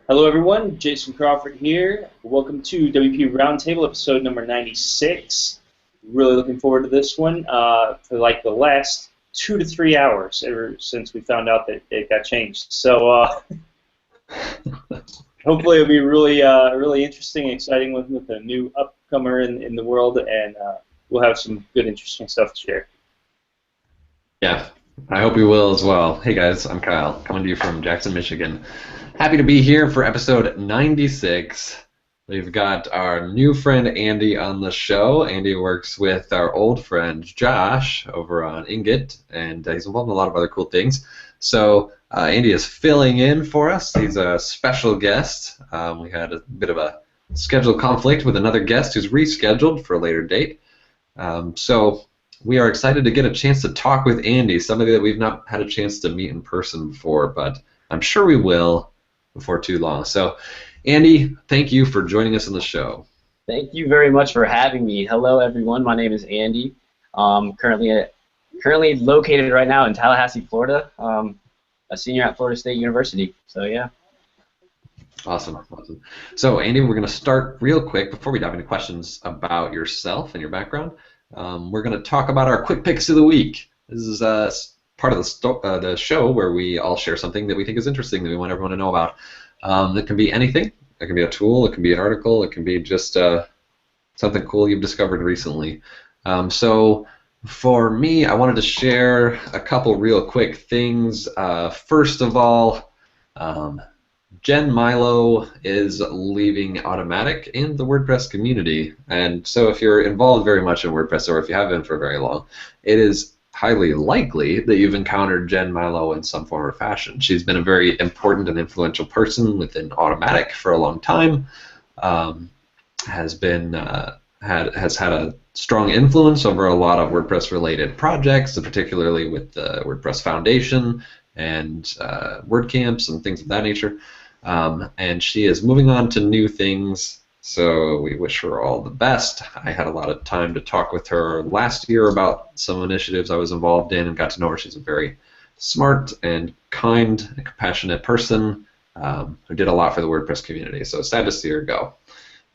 Hello, everyone. Jason Crawford here. Welcome to WP Roundtable, episode number 96. Really looking forward to this one for like the last 2 to 3 hours ever since we found out that it got changed. So hopefully it'll be really interesting and exciting with a new upcomer in the world, and we'll have some good, interesting stuff to share. Yeah, I hope you will as well. Hey guys, I'm Kyle, coming to you from Jackson, Michigan. Happy to be here for episode 96. We've got our new friend Andy on the show. Andy works with our old friend Josh over on Ingot, and he's involved in a lot of other cool things. So Andy is filling in for us. He's a special guest. We had a bit of a schedule conflict with another guest who's rescheduled for a later date. So we are excited to get a chance to talk with Andy, somebody that we've not had a chance to meet in person before, but I'm sure we will before too long. So, Andy, thank you for joining us on the show. Thank you very much for having me. Hello, everyone. My name is Andy. Currently located right now in Tallahassee, Florida. A senior at Florida State University. So, yeah. Awesome. So, Andy, we're going to start real quick before we dive into questions about yourself and your background. We're going to talk about our quick picks of the week. This is part of the show where we all share something that we think is interesting that we want everyone to know about. It can be anything. It can be a tool. It can be an article. It can be just something cool you've discovered recently. So for me, I wanted to share a couple real quick things. First of all, Jen Milo is leaving Automatic in the WordPress community, and so if you're involved very much in WordPress, or if you have been for very long, it is highly likely that you've encountered Jen Milo in some form or fashion. She's been a very important and influential person within Automatic for a long time. Has had a strong influence over a lot of WordPress-related projects, particularly with the WordPress Foundation and WordCamps and things of that nature. And she is moving on to new things, so we wish her all the best. I had a lot of time to talk with her last year about some initiatives I was involved in and got to know her. She's a very smart and kind and compassionate person who did a lot for the WordPress community, so sad to see her go.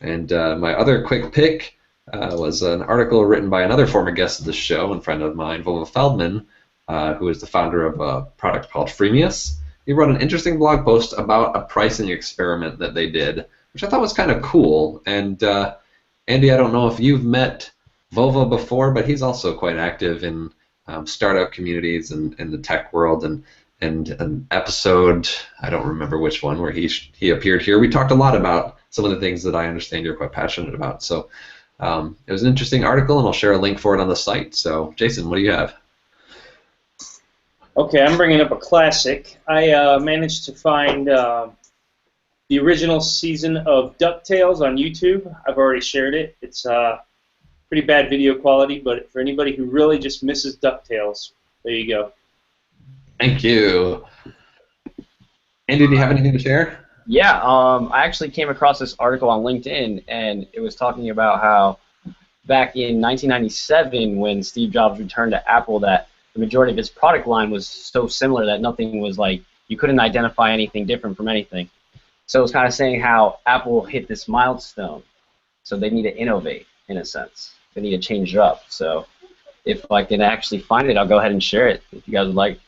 And my other quick pick was an article written by another former guest of the show and friend of mine, Vova Feldman, who is the founder of a product called Freemius. He wrote an interesting blog post about a pricing experiment that they did, which I thought was kind of cool. And Andy, I don't know if you've met Vova before, but he's also quite active in startup communities and in the tech world. And an episode, I don't remember which one, where he appeared here, we talked a lot about some of the things that I understand you're quite passionate about. So it was an interesting article, and I'll share a link for it on the site. So, Jason, what do you have? Okay, I'm bringing up a classic. I managed to find the original season of DuckTales on YouTube. I've already shared it. It's pretty bad video quality, but for anybody who really just misses DuckTales, there you go. Thank you. Andy, do you have anything to share? Yeah, I actually came across this article on LinkedIn, and it was talking about how back in 1997, when Steve Jobs returned to Apple, that the majority of his product line was so similar that nothing was like, you couldn't identify anything different from anything. So it was kind of saying how Apple hit this milestone, so they need to innovate, in a sense. They need to change it up. So if I can actually find it, I'll go ahead and share it, if you guys would like.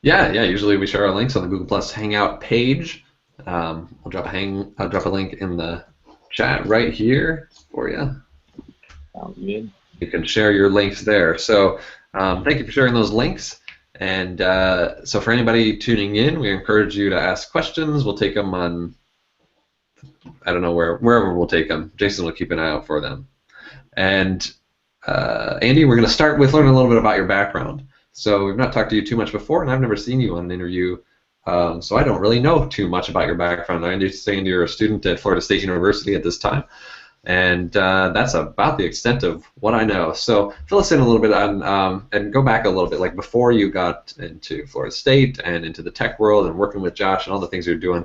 Yeah. Usually we share our links on the Google Plus Hangout page. I'll drop a link in the chat right here for you. Sounds good. You can share your links there. So thank you for sharing those links. And so for anybody tuning in, we encourage you to ask questions. We'll take them on, I don't know, wherever we'll take them. Jason will keep an eye out for them. And Andy, we're going to start with learning a little bit about your background. So we've not talked to you too much before, and I've never seen you on an interview, so I don't really know too much about your background. I understand you're a student at Florida State University at this time, and that's about the extent of what I know. So fill us in a little bit on, and go back a little bit, like before you got into Florida State and into the tech world and working with Josh and all the things you're doing.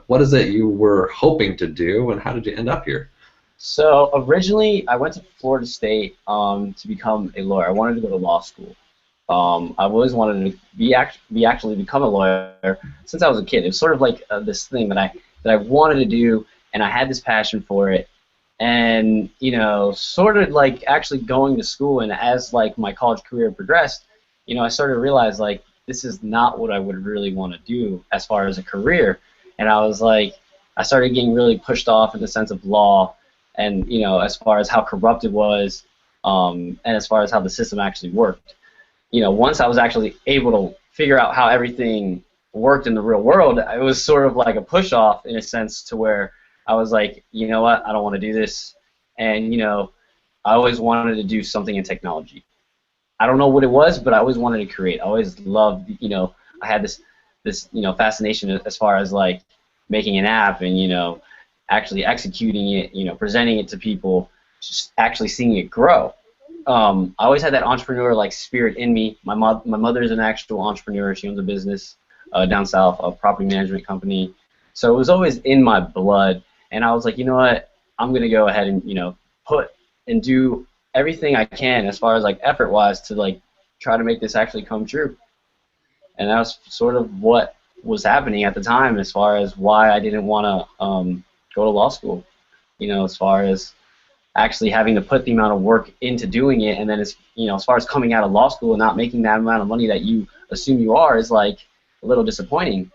What is it you were hoping to do, and how did you end up here? So originally, I went to Florida State to become a lawyer. I wanted to go to law school. I've always wanted to actually become a lawyer since I was a kid. It was sort of like this thing that I wanted to do, and I had this passion for it. And sort of like actually going to school, and as like my college career progressed, I started to realize like this is not what I would really want to do as far as a career. And I was like, I started getting really pushed off in the sense of law, and as far as how corrupt it was, and as far as how the system actually worked. Once I was actually able to figure out how everything worked in the real world, it was sort of like a push off in a sense to where I was like, you know what, I don't want to do this. And, I always wanted to do something in technology. I don't know what it was, but I always wanted to create. I always loved, I had this fascination as far as like making an app and, actually executing it, presenting it to people, just actually seeing it grow. I always had that entrepreneur like spirit in me. My mother is an actual entrepreneur. She owns a business down south, a property management company. So it was always in my blood. And I was like, you know what? I'm gonna go ahead and put and do everything I can as far as like effort-wise to like try to make this actually come true. And that was sort of what was happening at the time as far as why I didn't want to go to law school. As far as actually having to put the amount of work into doing it, and then as far as coming out of law school and not making that amount of money that you assume you are is like a little disappointing.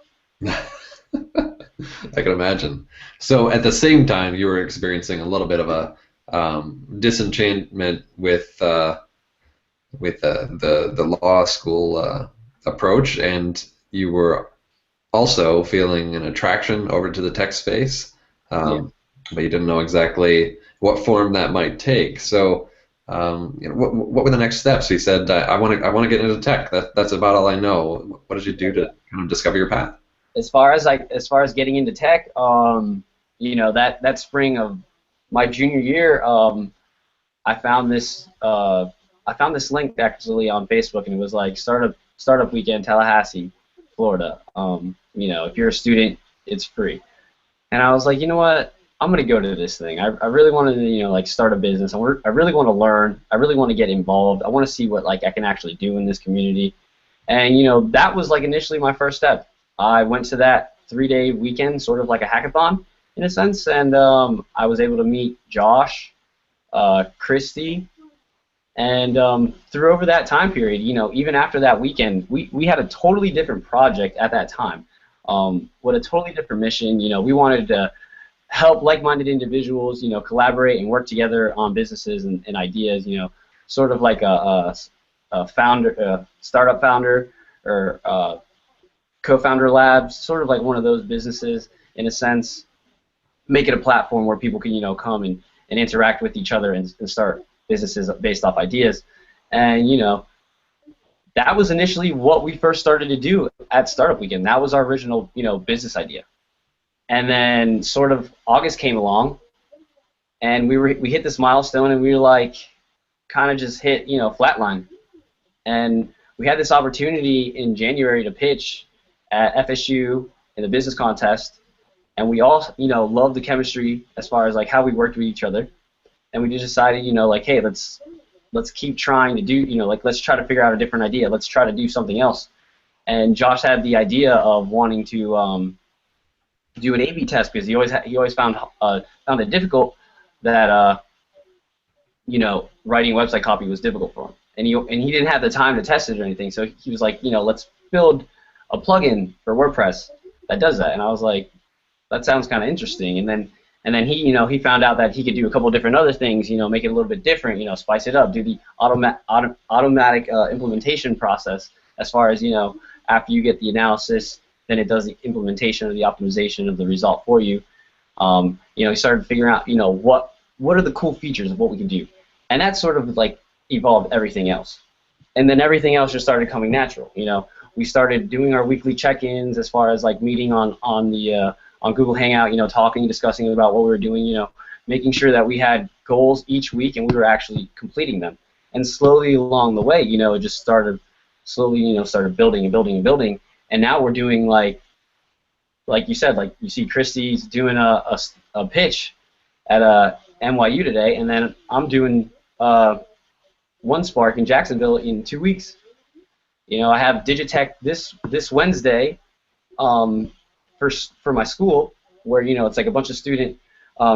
I can imagine. So at the same time, you were experiencing a little bit of a disenchantment with the law school approach, and you were also feeling an attraction over to the tech space, but you didn't know exactly what form that might take. So, what were the next steps? You said, I want to get into tech. That's about all I know. What did you do to kind of discover your path? As far as getting into tech, that spring of my junior year, I found this link actually on Facebook, and it was like startup weekend, Tallahassee, Florida. If you're a student, it's free. And I was like, you know what? I'm gonna go to this thing. I really wanted to like start a business. I really want to learn. I really want to get involved. I want to see what like I can actually do in this community. And that was like initially my first step. I went to that 3-day weekend, sort of like a hackathon in a sense, and I was able to meet Josh, Christy, and through over that time period, even after that weekend, we had a totally different project at that time, with a totally different mission. We wanted to help like-minded individuals, collaborate and work together on businesses and ideas, sort of like a startup founder or co-founder labs, sort of like one of those businesses in a sense, make it a platform where people can, come and interact with each other and start businesses based off ideas. And, that was initially what we first started to do at Startup Weekend. That was our original, business idea. And then sort of August came along, and we hit this milestone, and we were like, kind of just hit, flatline. And we had this opportunity in January to pitch at FSU in the business contest, and we all, loved the chemistry as far as like how we worked with each other. And we just decided, like, hey, let's keep trying to do, let's try to figure out a different idea. Let's try to do something else. And Josh had the idea of wanting to do an A/B test because he always found it difficult that writing website copy was difficult for him, and he didn't have the time to test it or anything. So he was like, let's build a plugin for WordPress that does that. And I was like, that sounds kind of interesting. And then he he found out that he could do a couple of different other things, make it a little bit different, spice it up, do the automatic implementation process as far as after you get the analysis, then it does the implementation or the optimization of the result for you. He started figuring out, what are the cool features of what we can do, and that sort of like evolved everything else. And then everything else just started coming natural. We started doing our weekly check-ins as far as like meeting on Google Hangout, talking, discussing about what we were doing, making sure that we had goals each week and we were actually completing them. And slowly along the way, it just started slowly, started building and building and building. And now we're doing like you said, like you see Christy's doing a pitch at NYU today, and then I'm doing OneSpark in Jacksonville in 2 weeks. You know, I have Digitech this Wednesday for my school, where, you know, it's like a bunch of student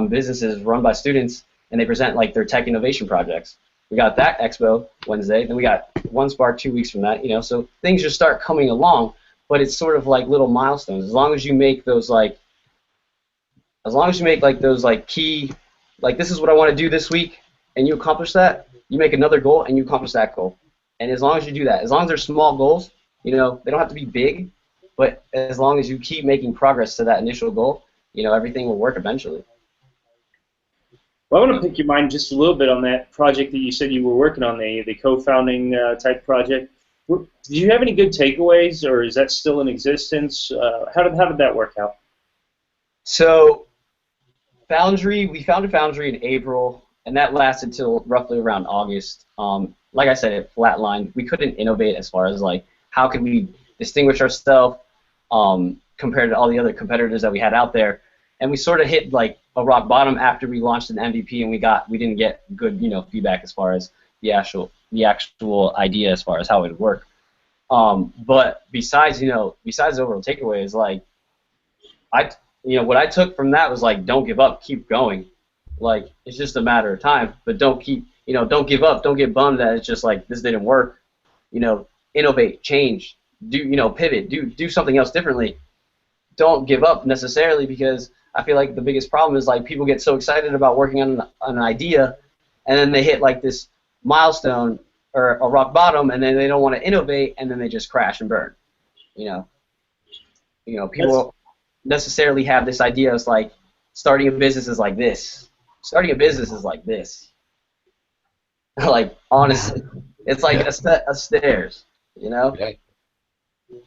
businesses run by students, and they present like their tech innovation projects. We got that expo Wednesday, then we got One Spark 2 weeks from that, you know, so things just start coming along, but it's sort of like little milestones. As long as you make those like those like key, like this is what I want to do this week, and you accomplish that, you make another goal and you accomplish that goal. And as long as you do that, as long as they're small goals, you know, they don't have to be big, but as long as you keep making progress to that initial goal, you know, everything will work eventually. Well, I want to pick your mind just a little bit on that project that you said you were working on, the co-founding type project. Did you have any good takeaways, or is that still in existence? How did that work out? So, Foundry, we founded Foundry in April, and that lasted till roughly around August. Like I said, it flatlined. We couldn't innovate as far as like how could we distinguish ourselves compared to all the other competitors that we had out there. And we sort of hit like a rock bottom after we launched an MVP, and we didn't get good, you know, feedback as far as the actual idea as far as how it would work. But besides the overall takeaway is like what I took from that was like, don't give up, keep going. Like, it's just a matter of time, but don't give up, don't get bummed that it's just like this didn't work. You know, innovate, change, pivot, do something else differently. Don't give up necessarily, because I feel like the biggest problem is like people get so excited about working on an idea, and then they hit like this milestone or a rock bottom, and then they don't want to innovate, and then they just crash and burn. You know, people necessarily have this idea of like starting a business is like this. Starting a business is like this. Like, honestly, it's like a set of stairs. You know. Yeah.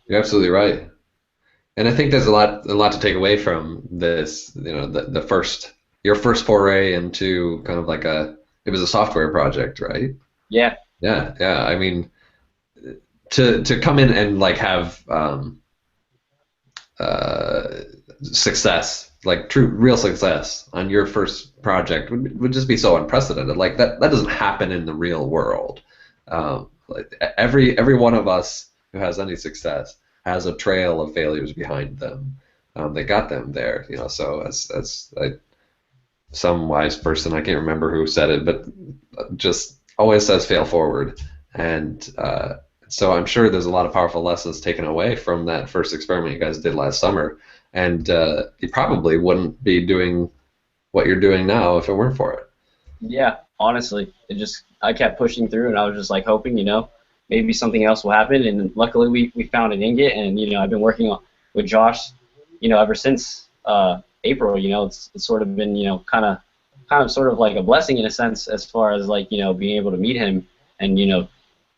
You're absolutely right. And I think there's a lot to take away from this. You know, your first foray into kind of like it was a software project, right? Yeah. Yeah. I mean, to come in and like have success, like real success on your first project would just be so unprecedented. Like that doesn't happen in the real world. Like every one of us who has any success has a trail of failures behind them that got them there. You know, so as some wise person, I can't remember who said it, but just always says fail forward. And so I'm sure there's a lot of powerful lessons taken away from that first experiment you guys did last summer. And you probably wouldn't be doing what you're doing now if it weren't for it. Yeah, honestly, I kept pushing through, and I was just like hoping, you know, maybe something else will happen. And luckily we found an Ingot, and you know, I've been working with Josh, you know, ever since April. You know, it's sort of been, you know, kind of sort of like a blessing in a sense, as far as like, you know, being able to meet him, and you know,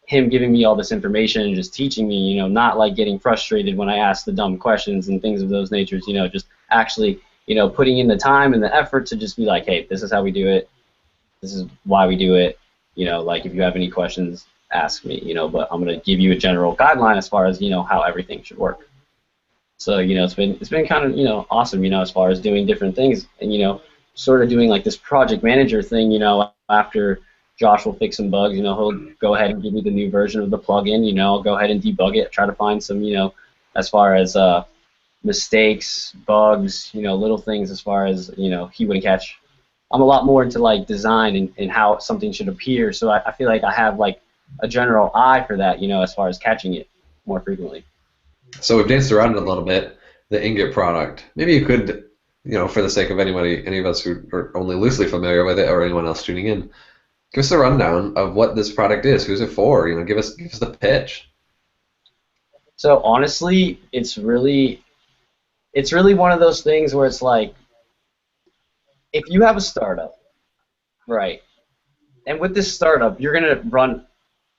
him giving me all this information and just teaching me, you know, not like getting frustrated when I ask the dumb questions and things of those natures, you know, just actually, you know, putting in the time and the effort to just be like, hey, this is how we do it, this is why we do it, you know, like if you have any questions, ask me, you know, but I'm going to give you a general guideline as far as, you know, how everything should work. So, you know, it's been kind of, you know, awesome, you know, as far as doing different things, and, you know, sort of doing like this project manager thing, you know, after Josh will fix some bugs, you know, he'll go ahead and give me the new version of the plugin, you know, I'll go ahead and debug it, try to find some, you know, as far as mistakes, bugs, you know, little things as far as, you know, he wouldn't catch. I'm a lot more into like design and how something should appear, so I feel like I have like a general eye for that, you know, as far as catching it more frequently. So we've danced around it a little bit, the Ingot product. Maybe you could, you know, for the sake of any of us who are only loosely familiar with it, or anyone else tuning in, give us a rundown of what this product is. Who's it for? You know, give us the pitch. So honestly, it's really one of those things where it's like, if you have a startup, right, and with this startup, you're gonna run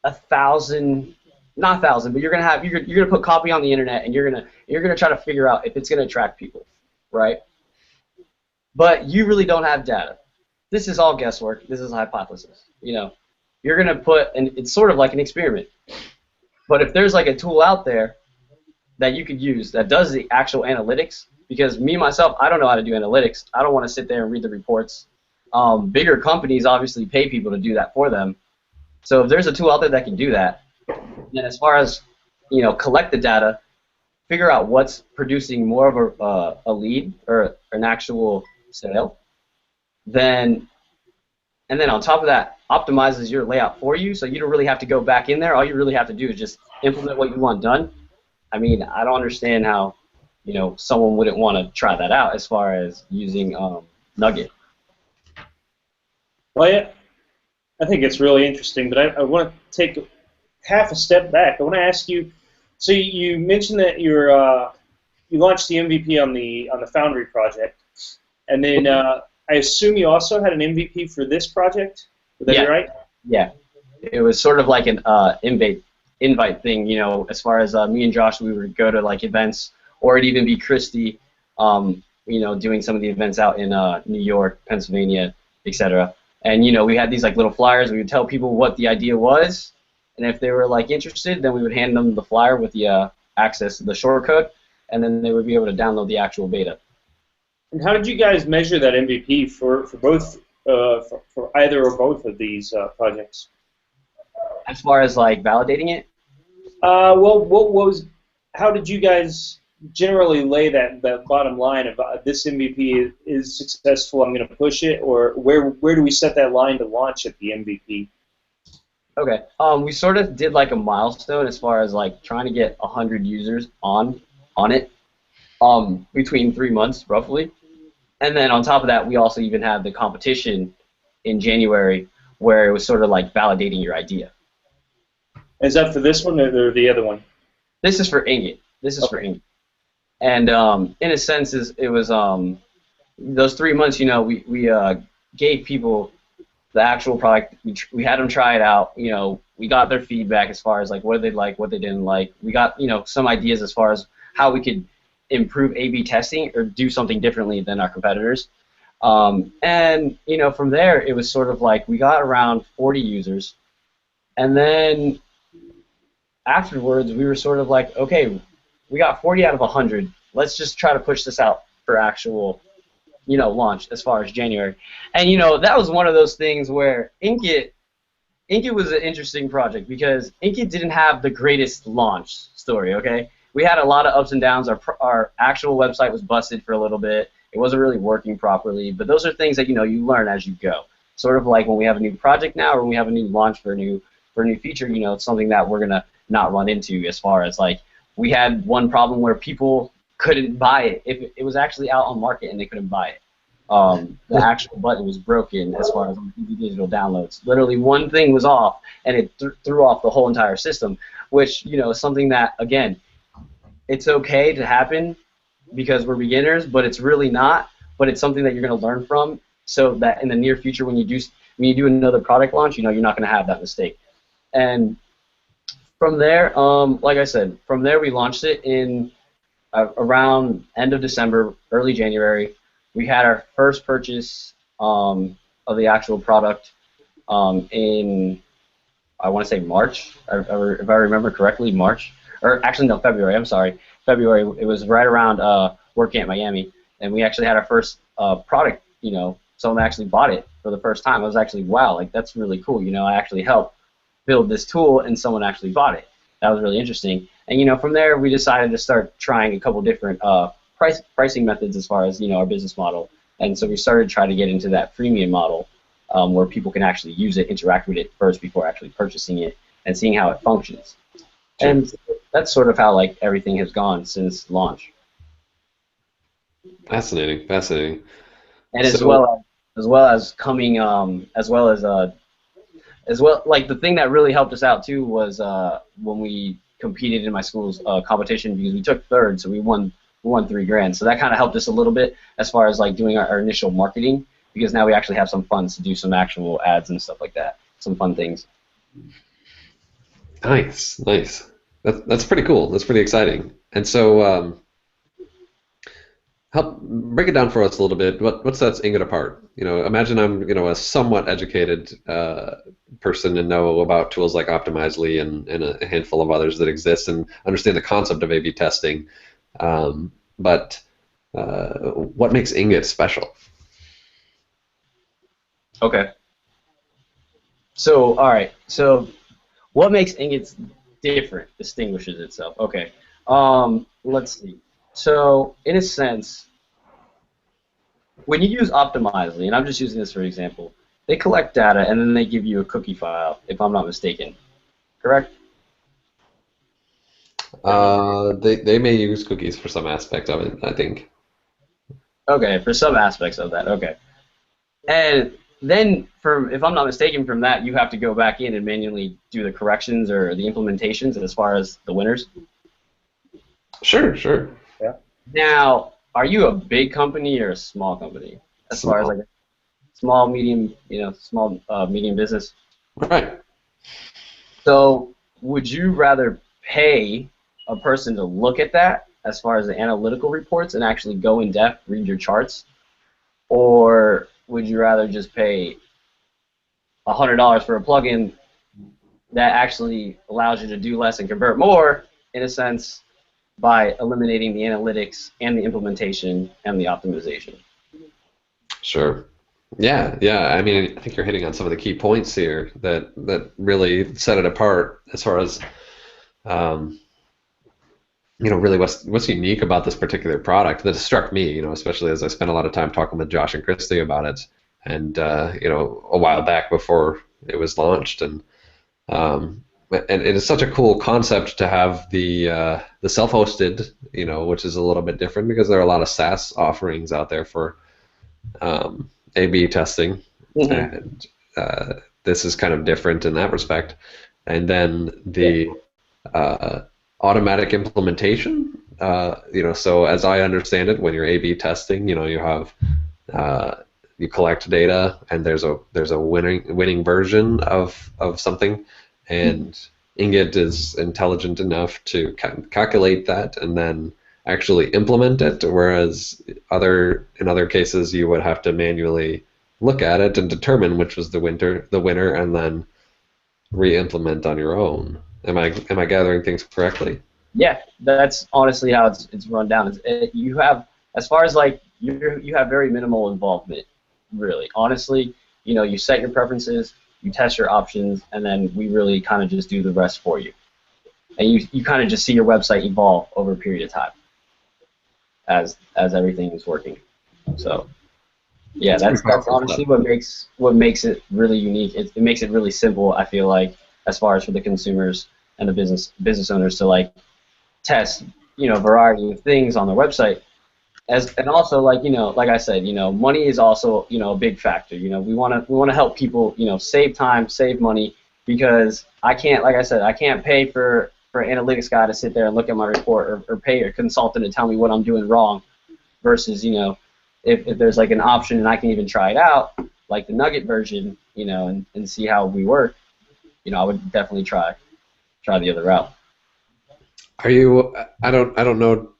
1,000, not 1,000, but you're gonna put copy on the internet, and you're gonna try to figure out if it's gonna attract people, right? But you really don't have data. This is all guesswork. This is a hypothesis. You know, you're gonna put, and it's sort of like an experiment. But if there's like a tool out there that you could use that does the actual analytics, because me myself, I don't know how to do analytics. I don't want to sit there and read the reports. Bigger companies obviously pay people to do that for them. So if there's a tool out there that can do that, then as far as collect the data, figure out what's producing more of a lead or an actual sale, and then on top of that, optimizes your layout for you, so you don't really have to go back in there. All you really have to do is just implement what you want done. I mean, I don't understand how, someone wouldn't want to try that out as far as using Nugget. Well, yeah, I think it's really interesting, but I want to take half a step back. I want to ask you. So you mentioned that you launched the MVP on the Foundry project, and then I assume you also had an MVP for this project. Would that be right? Yeah. It was sort of like an invite thing, as far as me and Josh, we would go to like events, or it'd even be Christy, doing some of the events out in New York, Pennsylvania, etc. And we had these like little flyers. We would tell people what the idea was, and if they were like interested, then we would hand them the flyer with the access to the shortcode, and then they would be able to download the actual beta. And how did you guys measure that MVP for both for either or both of these projects? As far as like validating it? Well, how did you guys generally lay that bottom line of this MVP is successful, I'm going to push it, or where do we set that line to launch at the MVP? Okay, we sort of did like a milestone as far as like trying to get 100 users on it, between 3 months roughly, and then on top of that, we also even had the competition in January where it was sort of like validating your idea. Is that for this one or the other one? This is for Ingot. For Ingot. And in a sense, it was those 3 months. We gave people the actual product. We had them try it out. We got their feedback as far as like what they like, what they didn't like. We got some ideas as far as how we could improve A/B testing or do something differently than our competitors. And from there, it was sort of like we got around 40 users, and then afterwards, we were sort of like, okay, we got 40 out of 100. Let's just try to push this out for actual, launch as far as January. And, that was one of those things where Ingot was an interesting project because Ingot didn't have the greatest launch story, okay? We had a lot of ups and downs. Our actual website was busted for a little bit. It wasn't really working properly. But those are things that, you learn as you go. Sort of like when we have a new project now or when we have a new launch for a new feature, it's something that we're going to not run into as far as like we had one problem where people couldn't buy it if it was actually out on market and they couldn't buy it. The actual button was broken as far as digital downloads. Literally one thing was off and it threw off the whole entire system, which is something that, again, it's okay to happen because we're beginners, but it's really not. But it's something that you're going to learn from, so that in the near future when you do another product launch, you're not going to have that mistake. And from there, like I said, from there we launched it in around end of December, early January. We had our first purchase of the actual product in, I want to say March, if I remember correctly, March. Or actually, no, February, I'm sorry. February, it was right around WordCamp Miami, and we actually had our first product, someone actually bought it for the first time. I was actually, wow, like that's really cool. I actually helped build this tool and someone actually bought it. That was really interesting. And from there we decided to start trying a couple different pricing methods as far as our business model. And so we started trying to get into that freemium model where people can actually use it, interact with it first before actually purchasing it and seeing how it functions. Sure. And that's sort of how like everything has gone since launch. Fascinating. And as well as coming like the thing that really helped us out too was when we competed in my school's competition, because we took third, so we won $3,000. So that kind of helped us a little bit as far as like doing our initial marketing, because now we actually have some funds to do some actual ads and stuff like that, some fun things. Nice. That's pretty cool. That's pretty exciting. And so, help break it down for us a little bit. What sets Ingot apart? Imagine I'm a somewhat educated person and know about tools like Optimizely and a handful of others that exist and understand the concept of A/B testing. But what makes Ingot special? Okay. So all right. So what makes Ingot different, distinguishes itself. Okay. Let's see. So, in a sense, when you use Optimizely, and I'm just using this for example, they collect data and then they give you a cookie file, if I'm not mistaken. Correct? They may use cookies for some aspects of it, I think. Okay, for some aspects of that. Okay. And then, if I'm not mistaken, from that, you have to go back in and manually do the corrections or the implementations as far as the winners. Sure, sure. Yeah. Now, are you a big company or a small company? As far as like a small, medium, small, medium business. Right. So, would you rather pay a person to look at that, as far as the analytical reports, and actually go in depth, read your charts, or would you rather just pay $100 for a plugin that actually allows you to do less and convert more, in a sense, by eliminating the analytics and the implementation and the optimization? Sure. Yeah, yeah. I mean, I think you're hitting on some of the key points here that really set it apart as far as, really what's unique about this particular product that struck me, especially as I spent a lot of time talking with Josh and Christy about it, and a while back before it was launched, and it is such a cool concept to have the self-hosted, which is a little bit different because there are a lot of SaaS offerings out there for A/B testing, and this is kind of different in that respect. And then the automatic implementation, so as I understand it, when you're A/B testing, you have you collect data, and there's a winning version of something, and Ingot is intelligent enough to calculate that and then actually implement it, whereas in other cases you would have to manually look at it and determine which was the winner, and then re-implement on your own. Am I gathering things correctly? Yeah, that's honestly how it's run down. You have, as far as like you have very minimal involvement, really. Honestly, you set your preferences, you test your options, and then we really kind of just do the rest for you. And you kind of just see your website evolve over a period of time as everything is working. So yeah, that's honestly what makes it really unique. It makes it really simple, I feel like, as far as for the consumers and the business owners to like test, a variety of things on their website. And also, like I said, money is also, a big factor. We want to help people, save time, save money, because I can't pay for an analytics guy to sit there and look at my report, or pay a consultant to tell me what I'm doing wrong, versus, if there's like an option and I can even try it out, like the Nugget version, and see how we work, I would definitely try the other route. Are you? I don't know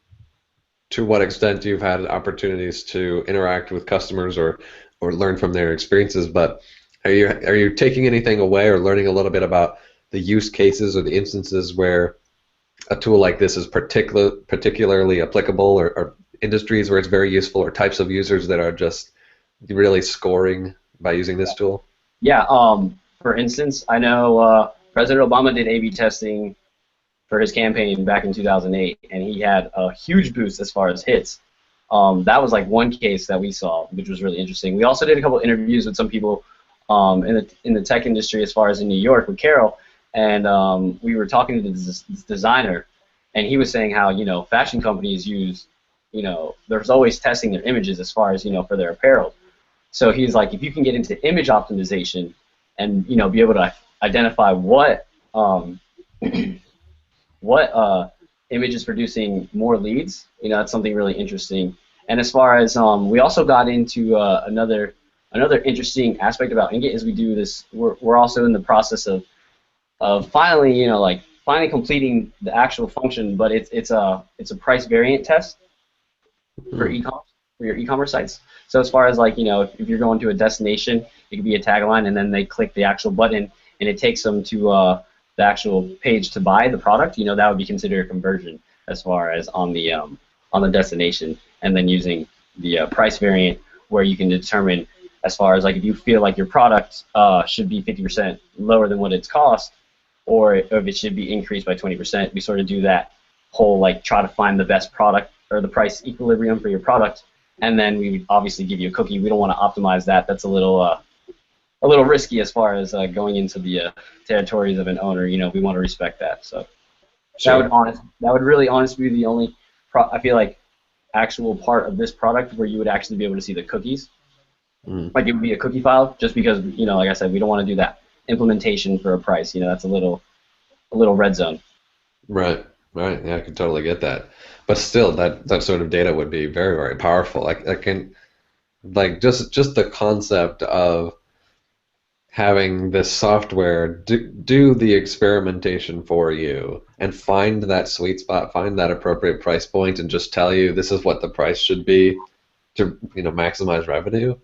to what extent you've had opportunities to interact with customers or learn from their experiences, but are you taking anything away or learning a little bit about the use cases or the instances where a tool like this is particularly applicable, or industries where it's very useful, or types of users that are just really scoring by using this tool? Yeah. For instance, I know President Obama did A/B testing for his campaign back in 2008, and he had a huge boost as far as hits. That was like one case that we saw, which was really interesting. We also did a couple interviews with some people in the tech industry, as far as in New York, with Carol, and we were talking to this designer, and he was saying how fashion companies use, there's always testing their images as far as for their apparel. So he's like, if you can get into image optimization and be able to identify what image is producing more leads, that's something really interesting. And as far as we also got into another interesting aspect about Ingot is we do this. We're also in the process of finally finally completing the actual function, but it's a price variant test for your e-commerce sites. So as far as if you're going to a destination, it could be a tagline, and then they click the actual button, and it takes them to the actual page to buy the product. That would be considered a conversion as far as on the destination, and then using the price variant, where you can determine as far as if you feel like your product should be 50% lower than what it's cost, or if it should be increased by 20%. We sort of do that whole like try to find the best product or the price equilibrium for your product, and then we would obviously give you a cookie. We don't want to optimize that. That's a little risky as far as going into the territories of an owner. You know, we want to respect that. So Sure. that would really honestly be the only I feel like actual part of this product where you would actually be able to see the cookies. Like it would be a cookie file, just because, you know, like I said, we don't want to do that implementation for a price. You know, that's a little red zone. Right. Right. Yeah, I can totally get that. But still, that sort of data would be very, very powerful. I can, like, just the concept of having this software do the experimentation for you and find that sweet spot, find that appropriate price point, and just tell you this is what the price should be to, you know, maximize revenue.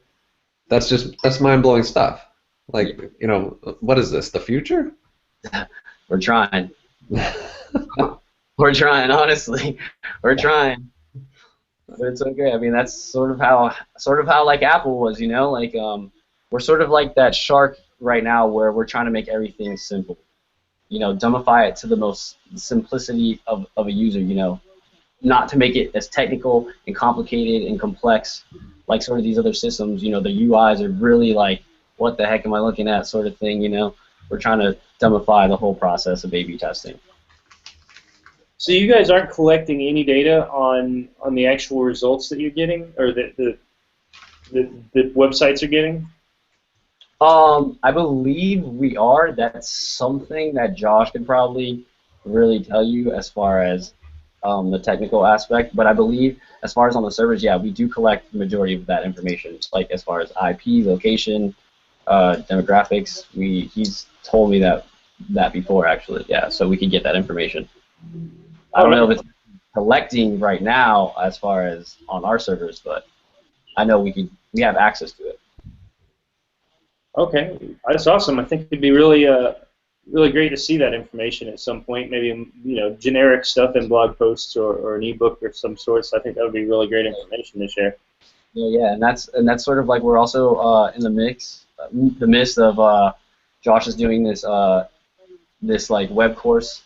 That's mind-blowing stuff. Like, you know, what is this? The future? We're trying. We're trying, honestly. We're trying. But it's okay. I mean, that's sort of how like Apple was, you know, like we're sort of like that shark right now where we're trying to make everything simple. You know, dumbify it to the most simplicity of a user, you know, not to make it as technical and complicated and complex like sort of these other systems. You know, the UIs are really like, what the heck am I looking at sort of thing, you know. We're trying to dumbify the whole process of A/B testing. So you guys aren't collecting any data on the actual results that you're getting, or the websites are getting? I believe we are. That's something that Josh could probably really tell you as far as the technical aspect. But I believe as far as on the servers, yeah, we do collect the majority of that information, like as far as IP, location, demographics. He's told me that before, actually. Yeah, so we could get that information. I don't know if it's collecting right now as far as on our servers, but I know we have access to it. Okay, that's awesome. I think it'd be really really great to see that information at some point. Maybe, you know, generic stuff in blog posts or an ebook of some sort. So I think that would be really great information to share. Yeah, and that's sort of like we're also in the midst of Josh is doing this like web course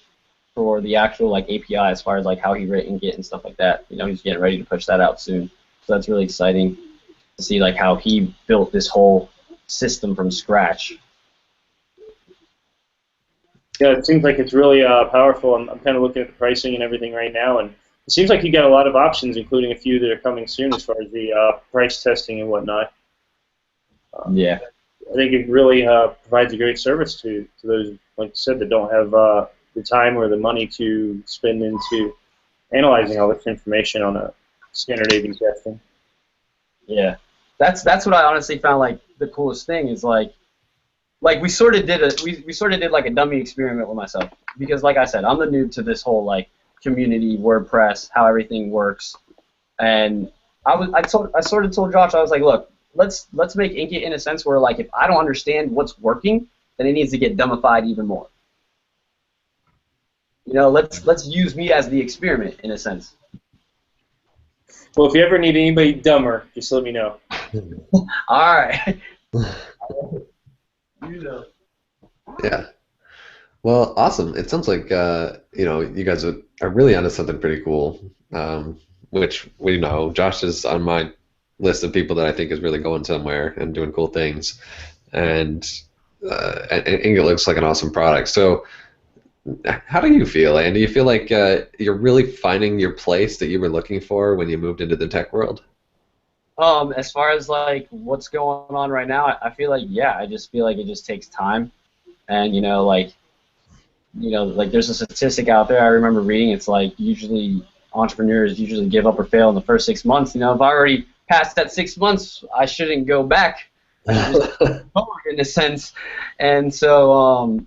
for the actual like API as far as like how he wrote Ingot and stuff like that. You know, he's getting ready to push that out soon. So that's really exciting to see like how he built this whole system from scratch. Yeah, it seems like it's really powerful. I'm kind of looking at the pricing and everything right now, and it seems like you got a lot of options, including a few that are coming soon as far as the price testing and whatnot. Yeah. I think it really provides a great service to those, like you said, that don't have the time or the money to spend into analyzing all this information on a standard A/B testing. Yeah, that's what I honestly found like the coolest thing is like we sort of did like a dummy experiment with myself, because like I said, I'm the noob to this whole like community WordPress, how everything works, and I sort of told Josh, I was like, look, let's make Ingot in a sense where like if I don't understand what's working, then it needs to get dumbified even more. You know, let's use me as the experiment in a sense. Well, if you ever need anybody dumber, just let me know. All right. You know. Yeah. Well, awesome. It sounds like you know, you guys are really onto something pretty cool, which we know. Josh is on my list of people that I think is really going somewhere and doing cool things, and Ingot looks like an awesome product. So, how do you feel, Andy? Do you feel like you're really finding your place that you were looking for when you moved into the tech world? As far as like what's going on right now, I feel like, yeah, I just feel like it just takes time, and like there's a statistic out there I remember reading. It's like usually entrepreneurs usually give up or fail in the first 6 months. You know, if I already passed that 6 months, I shouldn't go back. I should just go forward in a sense, and so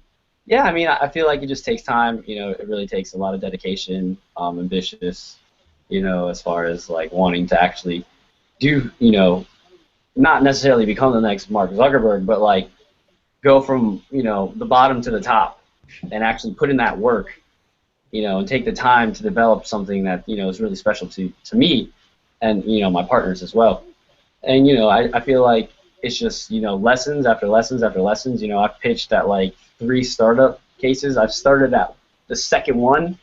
yeah, I mean, I feel like it just takes time. You know, it really takes a lot of dedication, ambitious, as far as like wanting to actually do, not necessarily become the next Mark Zuckerberg, but like go from, the bottom to the top and actually put in that work, and take the time to develop something that, is really special to me and, my partners as well. And, I feel like it's just, lessons after lessons after lessons. I've pitched at like 3 startup cases. I've started at the second one,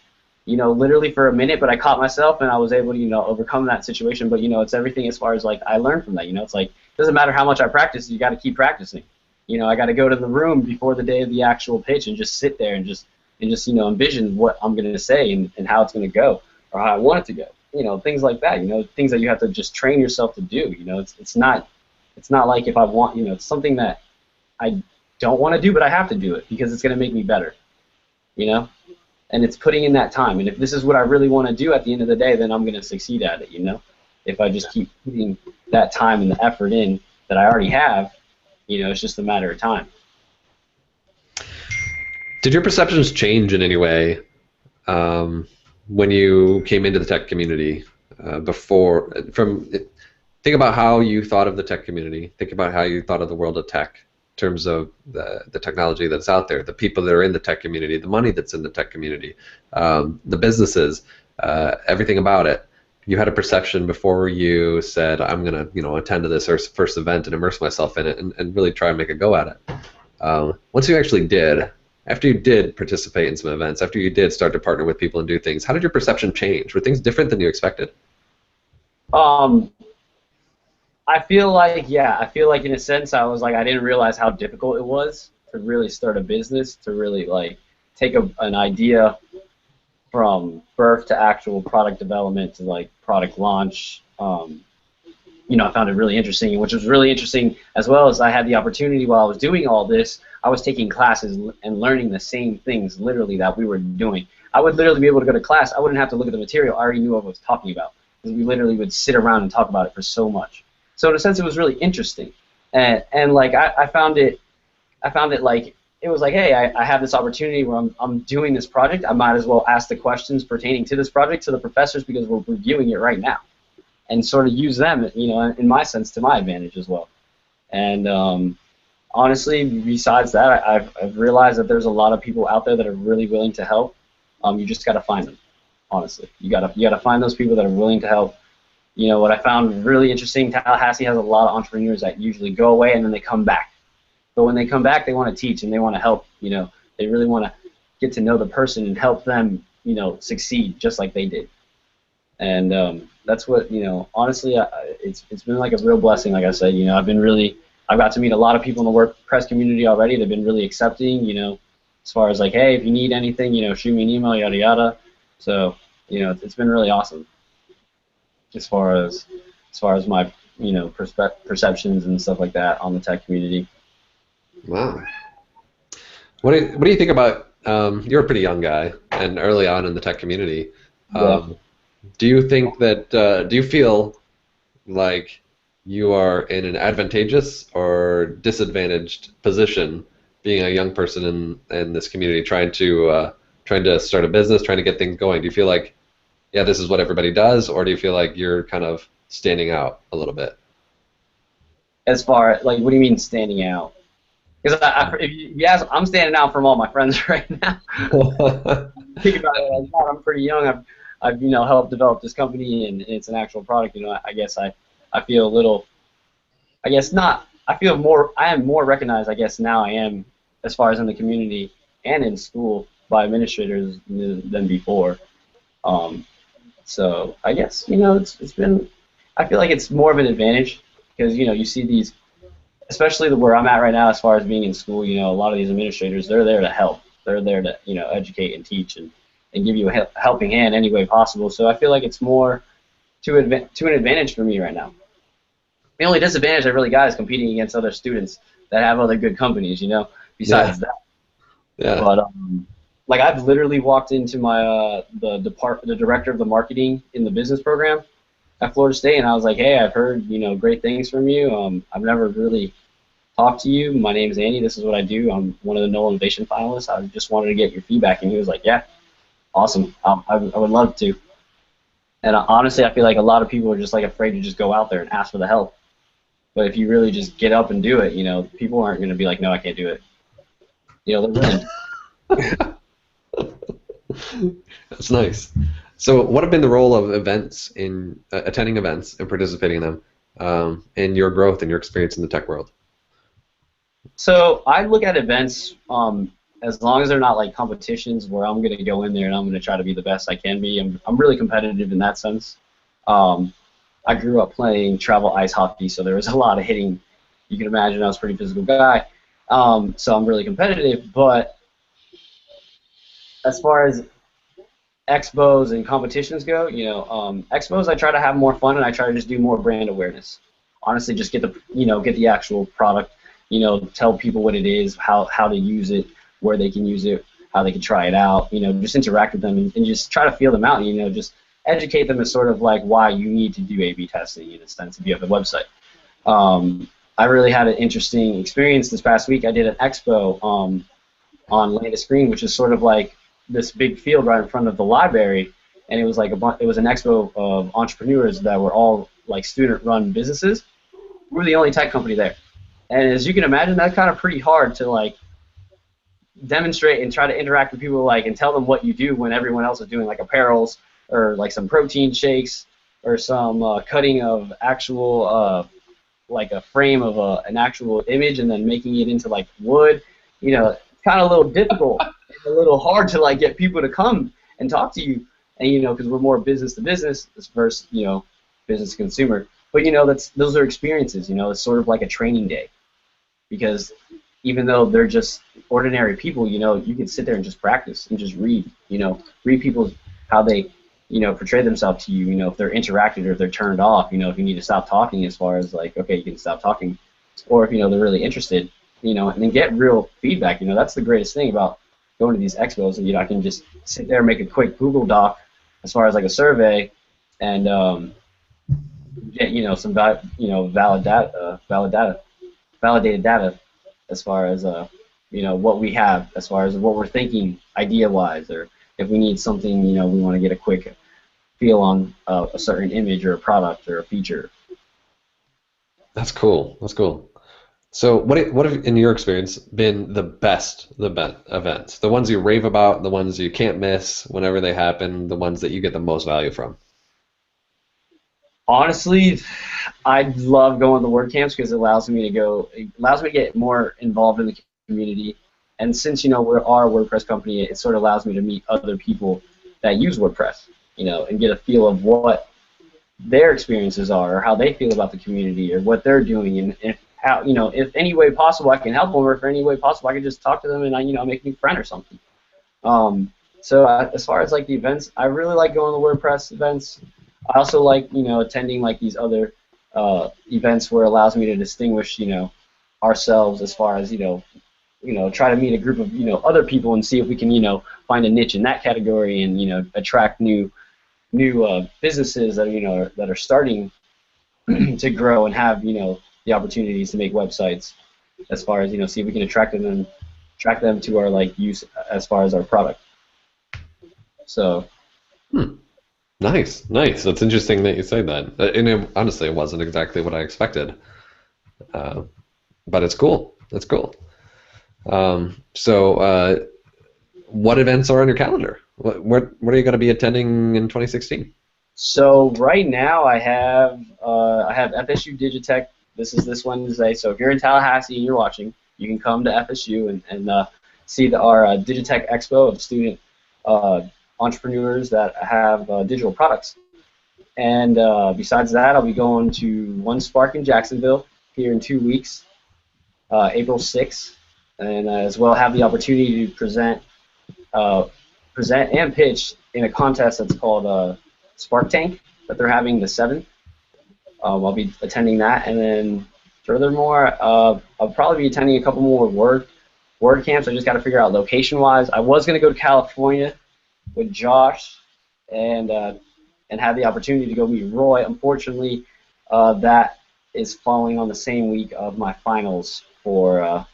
literally for a minute, but I caught myself and I was able to, overcome that situation. But, it's everything as far as like I learned from that. It's like, it doesn't matter how much I practice, you got to keep practicing. I got to go to the room before the day of the actual pitch and just sit there and just envision what I'm going to say and how it's going to go or how I want it to go. Things like that. Things that you have to just train yourself to do. It's not like if I want. It's something that I don't want to do, but I have to do it because it's going to make me better. And it's putting in that time. And if this is what I really want to do at the end of the day, then I'm going to succeed at it. If I just keep putting that time and the effort in that I already have, it's just a matter of time. Did your perceptions change in any way when you came into the tech community think about how you thought of the tech community, think about how you thought of the world of tech in terms of the technology that's out there, the people that are in the tech community, the money that's in the tech community, the businesses, everything about it. You had a perception before you said, I'm going to attend to this first event and immerse myself in it and really try and make a go at it. Once you actually did, after you did participate in some events, after you did start to partner with people and do things, how did your perception change? Were things different than you expected? I feel like in a sense I was like, I didn't realize how difficult it was to really start a business, to really like take an idea from birth to actual product development to like product launch. I found it really interesting, which was really interesting as well as I had the opportunity while I was doing all this, I was taking classes and learning the same things literally that we were doing. I would literally be able to go to class. I wouldn't have to look at the material. I already knew what I was talking about because we literally would sit around and talk about it for so much. So in a sense, it was really interesting, and like I found it like it was like, hey, I have this opportunity where I'm doing this project. I might as well ask the questions pertaining to this project to the professors because we're reviewing it right now, and sort of use them, in my sense, to my advantage as well. And honestly, besides that, I've realized that there's a lot of people out there that are really willing to help. You just got to find them. Honestly, you gotta find those people that are willing to help. What I found really interesting, Tallahassee has a lot of entrepreneurs that usually go away and then they come back. But when they come back, they want to teach and they want to help. They really want to get to know the person and help them, succeed just like they did. And that's what, honestly, it's been like a real blessing. Like I said, I've got to meet a lot of people in the WordPress community already. They've been really accepting, as far as like, hey, if you need anything, shoot me an email, yada yada. So, it's been really awesome. As far as my perceptions and stuff like that on the tech community. Wow. What do you think about? You're a pretty young guy and early on in the tech community. Yeah. Do you think that? Do you feel like you are in an advantageous or disadvantaged position being a young person in this community trying to start a business, trying to get things going? Do you feel like, yeah, this is what everybody does, or do you feel like you're kind of standing out a little bit? As far like, what do you mean standing out? Because if you ask, I'm standing out from all my friends right now. Think about it like that. I'm pretty young. I've helped develop this company, and it's an actual product. I guess I feel a little. I guess not. I feel more. I am more recognized. I guess now I am, as far as in the community and in school, by administrators than before. So I guess it's been. I feel like it's more of an advantage because you see these, especially where I'm at right now as far as being in school. A lot of these administrators, they're there to help. They're there to educate and teach and give you a helping hand any way possible. So I feel like it's more to an advantage for me right now. The only disadvantage I really got is competing against other students that have other good companies. Besides that. Yeah. But like I've literally walked into my the director of the marketing in the business program at Florida State, and I was like, hey, I've heard great things from you. I've never really talked to you. My name is Andy. This is what I do. I'm one of the Noel Innovation finalists. I just wanted to get your feedback, and he was like, yeah, awesome. I would love to. And honestly, I feel like a lot of people are just like afraid to just go out there and ask for the help. But if you really just get up and do it, people aren't going to be like, no, I can't do it. They're willing. That's nice. So what have been the role of events in attending events and participating in them in your growth and your experience in the tech world? So I look at events as long as they're not like competitions where I'm going to go in there and I'm going to try to be the best I can be. I'm really competitive in that sense. I grew up playing travel ice hockey, so there was a lot of hitting. You can imagine I was a pretty physical guy. So I'm really competitive, but as far as expos and competitions go, expos I try to have more fun and I try to just do more brand awareness. Honestly, just get the actual product, tell people what it is, how to use it, where they can use it, how they can try it out, just interact with them and just try to feel them out, just educate them as sort of like why you need to do A/B testing in a sense if you have a website. I really had an interesting experience this past week. I did an expo on Landis Green, which is sort of like this big field right in front of the library, and it was like it was an expo of entrepreneurs that were all like student-run businesses. We were the only tech company there, and as you can imagine, that's kind of pretty hard to like demonstrate and try to interact with people like and tell them what you do when everyone else is doing like apparels or like some protein shakes or some cutting of actual like a frame of an actual image and then making it into like wood. It's kind of a little difficult. A little hard to like get people to come and talk to you, and because we're more business to business versus business to consumer. But those are experiences. It's sort of like a training day, because even though they're just ordinary people, you can sit there and just practice and just read. Read people how they portray themselves to you. If they're interacted or if they're turned off. If you need to stop talking, as far as like okay, you can stop talking, or if they're really interested. And then get real feedback. That's the greatest thing about going to these expos, and I can just sit there and make a quick Google Doc as far as like a survey, and get some validated data as far as what we have, as far as what we're thinking idea wise, or if we need something we want to get a quick feel on a certain image or a product or a feature. That's cool. That's cool. So what have, in your experience, been the best events? The ones you rave about, the ones you can't miss whenever they happen, the ones that you get the most value from? Honestly, I love going to the WordCamps because it allows me to get more involved in the community. And since, we are a WordPress company, it sort of allows me to meet other people that use WordPress, and get a feel of what their experiences are or how they feel about the community or what they're doing, and how, if any way possible I can help them, or if any way possible I can just talk to them and make a new friend or something. So as far as like the events, I really like going to the WordPress events. I also like attending like these other events where it allows me to distinguish ourselves as far as try to meet a group of other people and see if we can find a niche in that category and attract new businesses that are starting to grow and have the opportunities to make websites, as far as see if we can attract them to our like use as far as our product. So. Nice. That's interesting that you say that. And honestly, it wasn't exactly what I expected. But it's cool. That's cool. So, what events are on your calendar? What are you going to be attending in 2016? So right now I have FSU Digitech. This Wednesday. So if you're in Tallahassee and you're watching, you can come to FSU and see our Digitech Expo of student entrepreneurs that have digital products. And besides that, I'll be going to One Spark in Jacksonville here in 2 weeks, April 6th, and as well have the opportunity to present and pitch in a contest that's called Spark Tank that they're having the 7th. I'll be attending that, and then furthermore, I'll probably be attending a couple more word camps. I just got to figure out location-wise. I was going to go to California with Josh and have the opportunity to go meet Roy. Unfortunately, that is falling on the same week of my finals for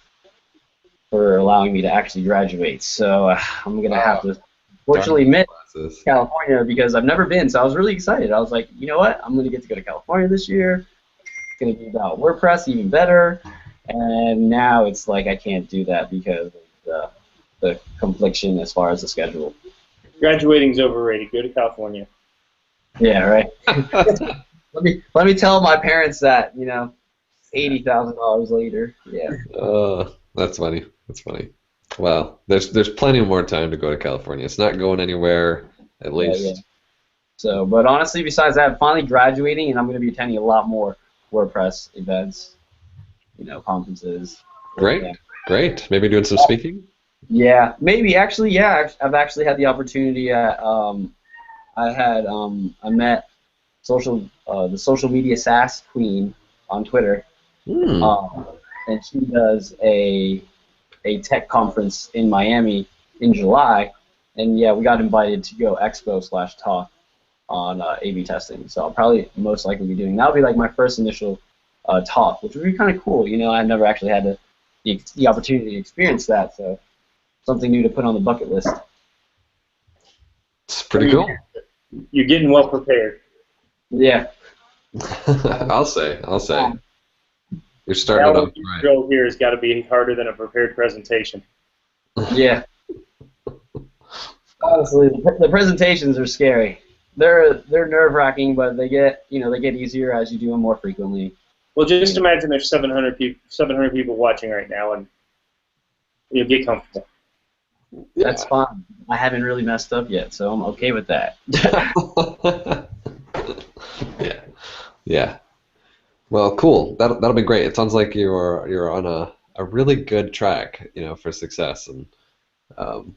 allowing me to actually graduate. So I'm going to have to fortunately miss California because I've never been. So I was really excited. I was like, you know what? I'm going to get to go to California this year. It's going to be about WordPress, even better. And now it's like I can't do that because of the confliction as far as the schedule. Graduating's overrated. Go to California. Yeah, right. let me tell my parents that, $80,000 later. Yeah. That's funny. That's funny. Well, there's plenty more time to go to California. It's not going anywhere, at Yeah, yeah. least. So, but honestly, besides that, I'm finally graduating, and I'm going to be attending a lot more WordPress events, conferences. Great, Yeah. great. Maybe doing some speaking? Yeah, maybe actually, yeah. I've actually had the opportunity at I met the social media sass queen on Twitter, Hmm. um, and she does a tech conference in Miami in July, and yeah, we got invited to go expo/talk on A/B testing. So I'll probably most likely be doing that'll be like my first initial talk, which would be kind of cool. I've never actually had the opportunity to experience that, so something new to put on the bucket list. It's pretty cool. You're getting well prepared. Yeah. I'll say. You're starting Now it off what you right. drill here has got to be harder than a prepared presentation. Yeah. Honestly, the presentations are scary. They're nerve-wracking, but they get easier as you do them more frequently. Well, just imagine there's 700 people watching right now, and you'll get comfortable. That's fine. I haven't really messed up yet, so I'm okay with that. Yeah. Yeah. Well, cool. That'll be great. It sounds like you're on a really good track, for success, and um,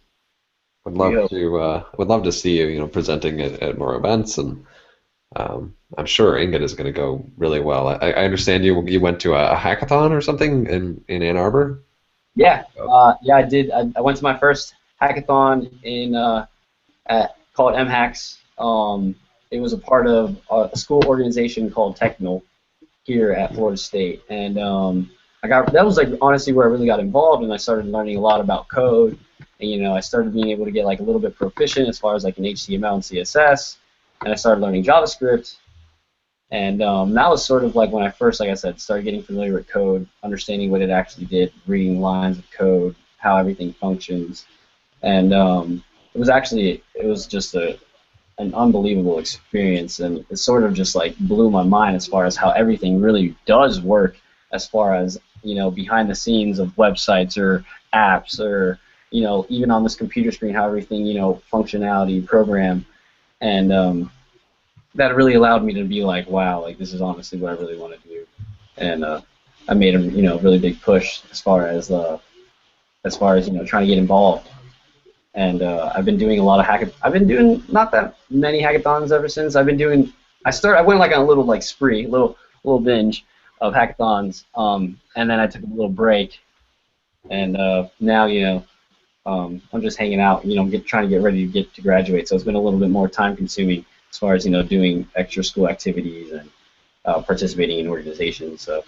would love to see you, presenting at more events, and I'm sure Ingot is going to go really well. I understand you went to a hackathon or something in Ann Arbor. Yeah, yeah, I did. I went to my first hackathon called MHacks. It was a part of a school organization called Technol here at Florida State, and that was like honestly where I really got involved, and I started learning a lot about code, and I started being able to get like a little bit proficient as far as like in HTML and CSS, and I started learning JavaScript. And that was sort of like when I first, like I said, started getting familiar with code, understanding what it actually did, reading lines of code, how everything functions. And it was just an unbelievable experience. And it sort of just like blew my mind as far as how everything really does work as far as, behind the scenes of websites or apps or, even on this computer screen, how everything, functionality, program. And that really allowed me to be like, wow, like this is honestly what I really want to do, and I made a really big push as far as trying to get involved, and I've been doing a lot of I've been doing not that many hackathons ever since. I went like on a little like spree, little binge of hackathons, and then I took a little break, and now I'm just hanging out, trying to get ready to get to graduate, so it's been a little bit more time consuming as far as doing extra school activities and participating in organizations. So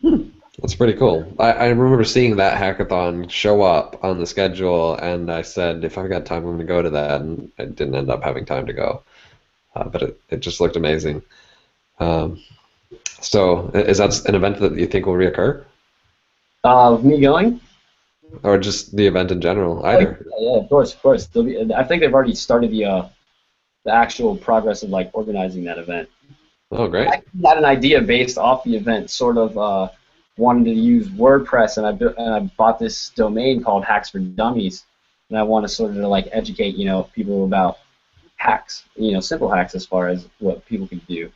That's pretty cool. I remember seeing that hackathon show up on the schedule, and I said, if I've got time, I'm going to go to that, and I didn't end up having time to go. But it just looked amazing. So is that an event that you think will reoccur? me going? Or just the event in general, Oh, either? yeah, of course, of course. I think they've already started the actual progress of like organizing that event. Oh, great. I had an idea based off the event, sort of wanted to use WordPress, and I bought this domain called Hacks for Dummies, and I want to sort of like educate people about hacks, simple hacks as far as what people can do,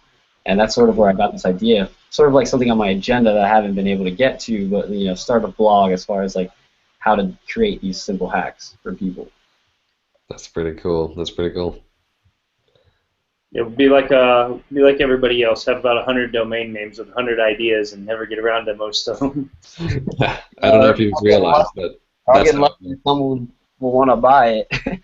and that's sort of where I got this idea, sort of like something on my agenda that I haven't been able to get to, but start a blog as far as like how to create these simple hacks for people. That's pretty cool. That's pretty cool. It would be like everybody else, have about 100 domain names with 100 ideas and never get around to most of them. I don't know if you've realized, but I'll get lucky if someone will want to buy it.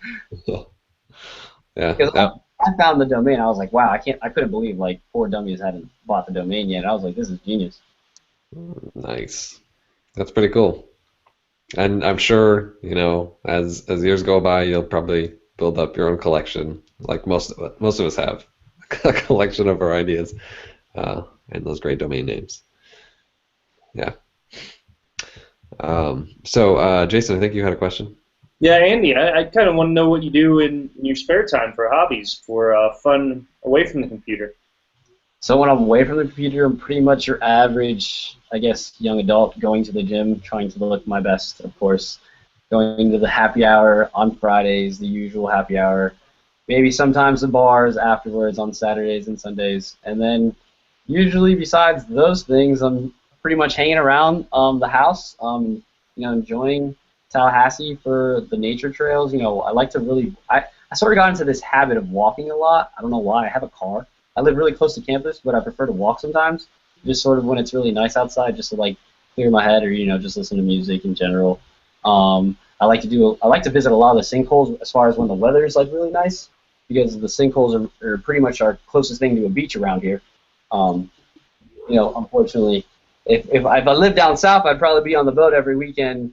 Yeah. Because I found the domain, I was like, wow, I couldn't believe like 4 dummies hadn't bought the domain yet. I was like, this is genius. Nice. That's pretty cool. And I'm sure, as years go by, you'll probably build up your own collection, like most of us have, a collection of our ideas, and those great domain names. Yeah. So, Jason, I think you had a question. Yeah, Andy, I kind of want to know what you do in your spare time for hobbies, for fun away from the computer. So when I'm away from the computer, I'm pretty much your average, I guess, young adult going to the gym, trying to look my best, of course. Going to the happy hour on Fridays, the usual happy hour. Maybe sometimes the bars afterwards on Saturdays and Sundays. And then usually besides those things, I'm pretty much hanging around the house, enjoying Tallahassee for the nature trails. I like to really, I sort of got into this habit of walking a lot. I don't know why. I have a car. I live really close to campus, but I prefer to walk sometimes, just sort of when it's really nice outside, just to like clear my head or just listen to music in general. I like to visit a lot of the sinkholes as far as when the weather is like really nice, because the sinkholes are pretty much our closest thing to a beach around here. Unfortunately, if I lived down south, I'd probably be on the boat every weekend,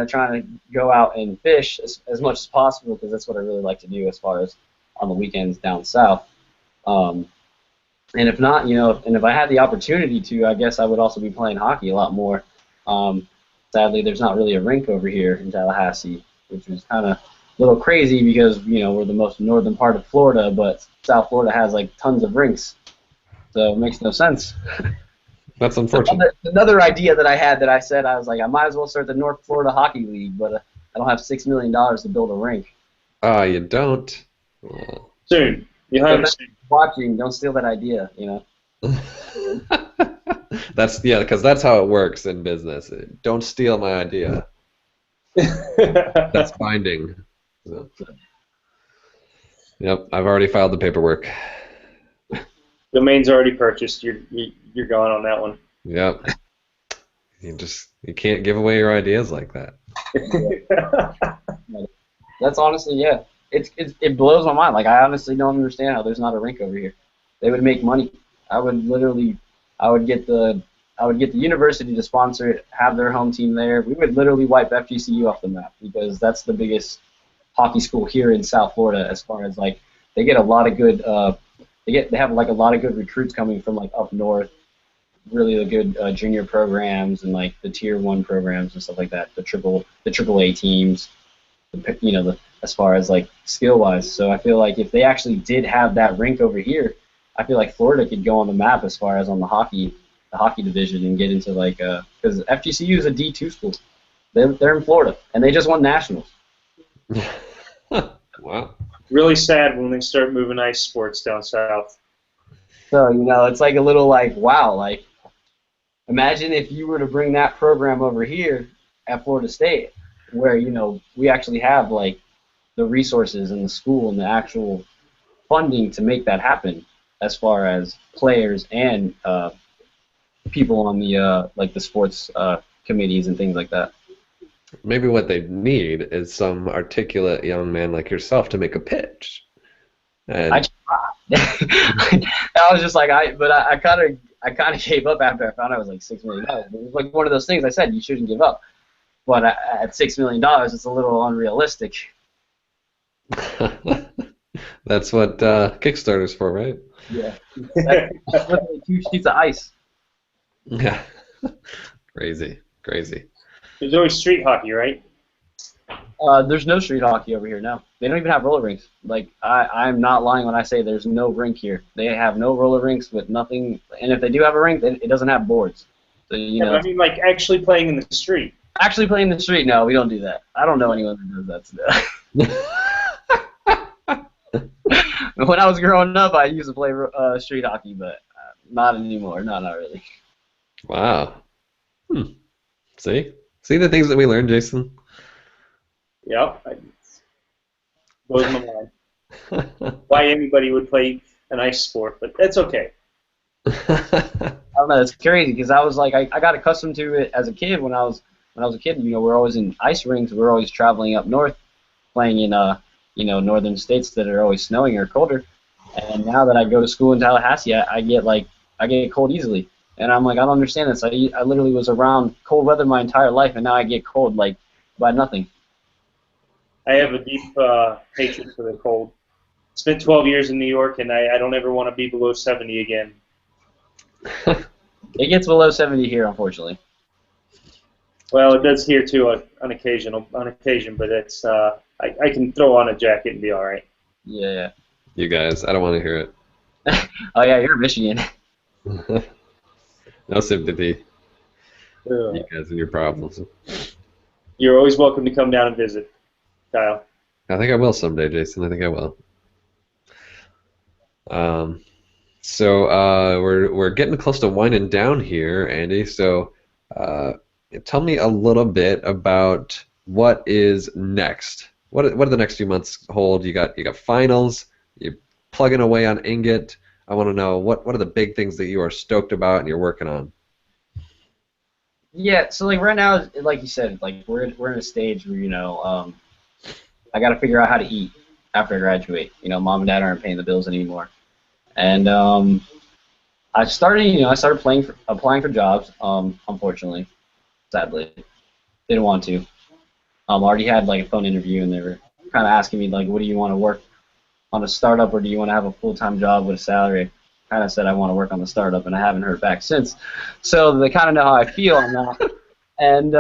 trying to go out and fish as much as possible, because that's what I really like to do as far as on the weekends down south. And if not, and if I had the opportunity to, I guess I would also be playing hockey a lot more. Sadly, there's not really a rink over here in Tallahassee, which is kind of a little crazy because, we're the most northern part of Florida, but South Florida has, like, tons of rinks. So it makes no sense. That's unfortunate. Another idea that I had that I said, I was like, I might as well start the North Florida Hockey League, but I don't have $6 million to build a rink. You don't? Well. Soon. You'll have it. Watching, don't steal that idea, Because that's how it works in business. Don't steal my idea. That's binding. So. Yep, I've already filed the paperwork. Domain's already purchased. You're gone on that one. Yep. You can't give away your ideas like that. That's honestly, yeah. It blows my mind. Like, I honestly don't understand how there's not a rink over here. They would make money. I would get the university to sponsor it, have their home team there. We would literally wipe FGCU off the map, because that's the biggest hockey school here in South Florida. As far as like, they get a lot of good. They have like a lot of good recruits coming from like up north. Really good junior programs and like the tier 1 programs and stuff like that. The AAA teams. As far as like skill wise. So I feel like if they actually did have that rink over here, I feel like Florida could go on the map as far as on the hockey division and get into like because FGCU is a D2 school. They're in Florida and they just won nationals. Wow. Really sad when they start moving ice sports down south. So it's like a little like, wow, like imagine if you were to bring that program over here at Florida State, where we actually have like the resources and the school and the actual funding to make that happen, as far as players and people on the like the sports committees and things like that. Maybe what they need is some articulate young man like yourself to make a pitch. And I was just like, I kind of gave up after I found out it was like $6 million. It was like one of those things I said you shouldn't give up, but at $6 million, it's a little unrealistic. That's what Kickstarter's for, right? Yeah. That's literally 2 sheets of ice. Yeah. Crazy. There's always street hockey, right? There's no street hockey over here now. They don't even have roller rinks. Like, I'm not lying when I say there's no rink here. They have no roller rinks with nothing. And if they do have a rink, it doesn't have boards. So, I mean, like actually playing in the street. Actually playing in the street? No, we don't do that. I don't know anyone that does that today. When I was growing up, I used to play street hockey, but not anymore. No, not really. Wow. See the things that we learned, Jason? Yep. Blows my mind. Why anybody would play an ice sport, but that's okay. I don't know. It's crazy because I was like, I got accustomed to it as a kid. When I was a kid, we're always in ice rinks. We're always traveling up north, playing in northern states that are always snowing or colder. And now that I go to school in Tallahassee, I get cold easily. And I'm like, I don't understand this. I literally was around cold weather my entire life, and now I get cold like by nothing. I have a deep hatred for the cold. Spent 12 years in New York, and I don't ever want to be below 70 again. It gets below 70 here, unfortunately. Well, it does here too on occasion, but it's I can throw on a jacket and be all right. Yeah. You guys, I don't want to hear it. Oh yeah, you're in Michigan. No sympathy. You Uh, guys and your problems. You're always welcome to come down and visit, Kyle. I think I will someday, Jason. I think I will. Um, we're getting close to winding down here, Andy. So uh, tell me a little bit about what is next. What do the next few months hold? You got finals. You're plugging away on Ingot. I want to know what are the big things that you are stoked about and you're working on. Yeah, so like right now, like you said, like we're in a stage where I got to figure out how to eat after I graduate. Mom and dad aren't paying the bills anymore, and I started applying for jobs. Unfortunately, sadly, didn't want to. Already had like a phone interview, and they were kind of asking me like, what do you want to work on a startup, or do you want to have a full-time job with a salary? Kind of said I want to work on the startup, and I haven't heard back since. So they kind of know how I feel on that. And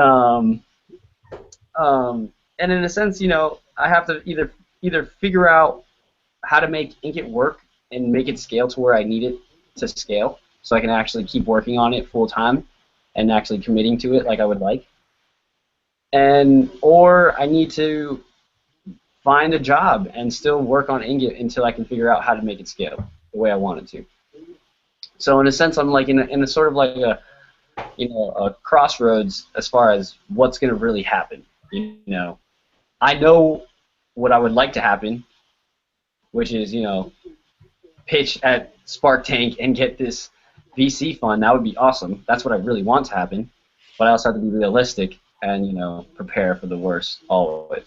and in a sense, I have to either figure out how to make Ingot work and make it scale to where I need it to scale, so I can actually keep working on it full time and actually committing to it like I would like, and or I need to find a job and still work on Ingot until I can figure out how to make it scale the way I want it to. So in a sense, I'm like in a sort of like a crossroads as far as what's going to really happen. I know what I would like to happen, which is pitch at Spark Tank and get this VC fund. That would be awesome. That's what I really want to happen. But I also have to be realistic and prepare for the worst always,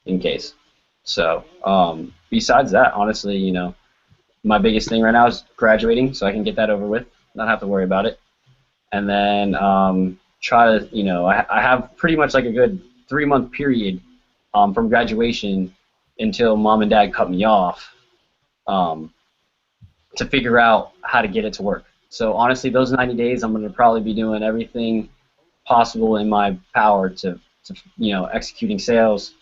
in case. So besides that, honestly, my biggest thing right now is graduating, so I can get that over with, not have to worry about it, and then try to, I have pretty much like a good 3-month period from graduation until mom and dad cut me off to figure out how to get it to work. So honestly, those 90 days, I'm going to probably be doing everything possible in my power to executing sales,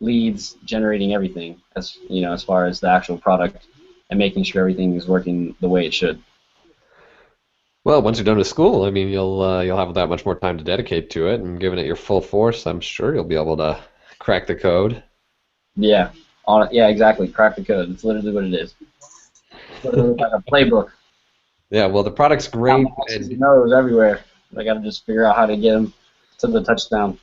leads, generating everything as far as the actual product and making sure everything is working the way it should. Well, once you're done with school, I mean, you'll have that much more time to dedicate to it, and giving it your full force, I'm sure you'll be able to crack the code. Yeah, yeah, exactly. Crack the code. It's literally what it is. It's literally like a playbook. Yeah, well, the product's great. And knows everywhere. I got to just figure out how to get them to the touchdown.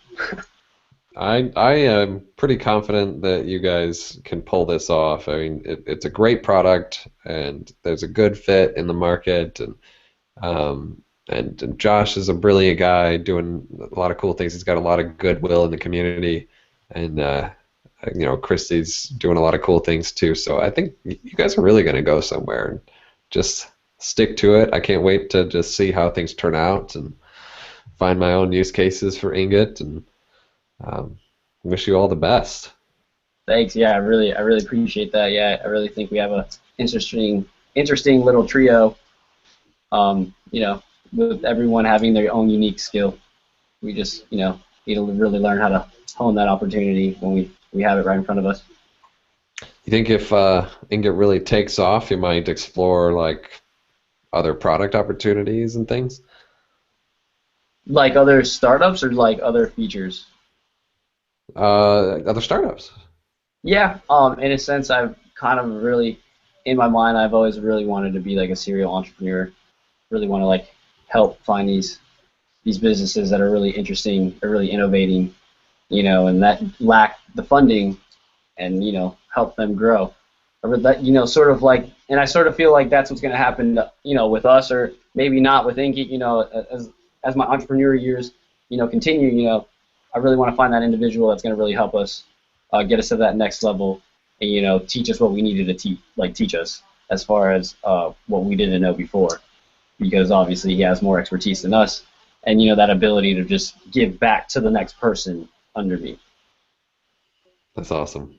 I am pretty confident that you guys can pull this off. I mean, it's a great product, and there's a good fit in the market, and Josh is a brilliant guy doing a lot of cool things. He's got a lot of goodwill in the community, and Christy's doing a lot of cool things too. So I think you guys are really going to go somewhere. Just stick to it. I can't wait to just see how things turn out and find my own use cases for Ingot, and wish you all the best. Thanks. Yeah, I really appreciate that. Yeah, I really think we have a interesting little trio. With everyone having their own unique skill. We just, need to really learn how to hone that opportunity when we have it right in front of us. You think if Ingot really takes off, you might explore like other product opportunities and things? Like other startups or like other features? Other startups. Yeah, in a sense, I've kind of really, in my mind, I've always really wanted to be like a serial entrepreneur. Really want to like help find these businesses that are really interesting, are really innovating, and that lack the funding, and help them grow. Or that sort of like, and I sort of feel like that's what's going to happen, with us, or maybe not with Ingot. As my entrepreneur years, continue. I really want to find that individual that's going to really help us get us to that next level, and teach us what we needed to teach us as far as what we didn't know before. Because obviously he has more expertise than us, and that ability to just give back to the next person under me. That's awesome.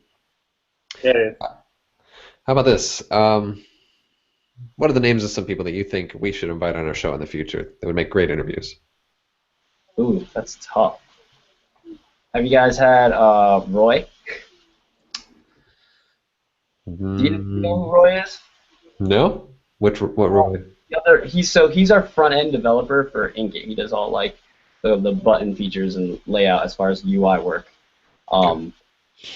Yeah. How about this? What are the names of some people that you think we should invite on our show in the future that would make great interviews? Ooh, that's tough. Have you guys had Roy? Do you know who Roy is? No. What Roy? He's our front end developer for Ingot. He does all like the button features and layout as far as UI work on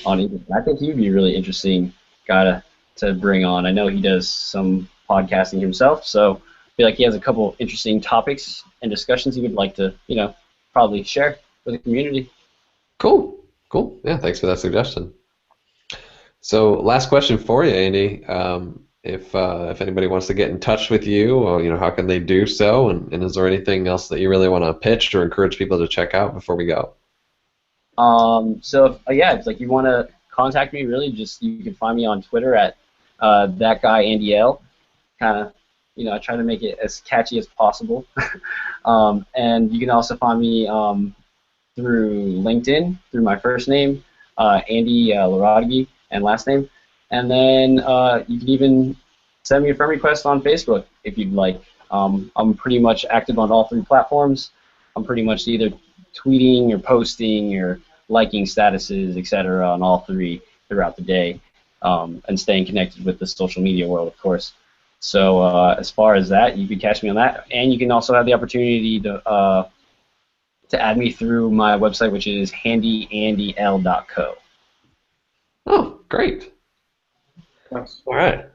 Ingot. I think he'd be a really interesting guy to bring on. I know he does some podcasting himself, so I feel like he has a couple interesting topics and discussions he would like to, probably share with the community. Cool. Yeah, thanks for that suggestion. So, last question for you, Andy. If anybody wants to get in touch with you, or, how can they do so? And is there anything else that you really want to pitch or encourage people to check out before we go? So if like you want to contact me, really, just you can find me on Twitter at that guy Andy L. Kind of, I try to make it as catchy as possible. And you can also find me through LinkedIn through my first name, Andy Larreategui, and last name. And then you can even send me a friend request on Facebook if you'd like. I'm pretty much active on all 3 platforms. I'm pretty much either tweeting or posting or liking statuses, etc. on all 3 throughout the day, and staying connected with the social media world, of course. So as far as that, you can catch me on that, and you can also have the opportunity to add me through my website, which is handyandyl.co. Oh, great. Nice. All right.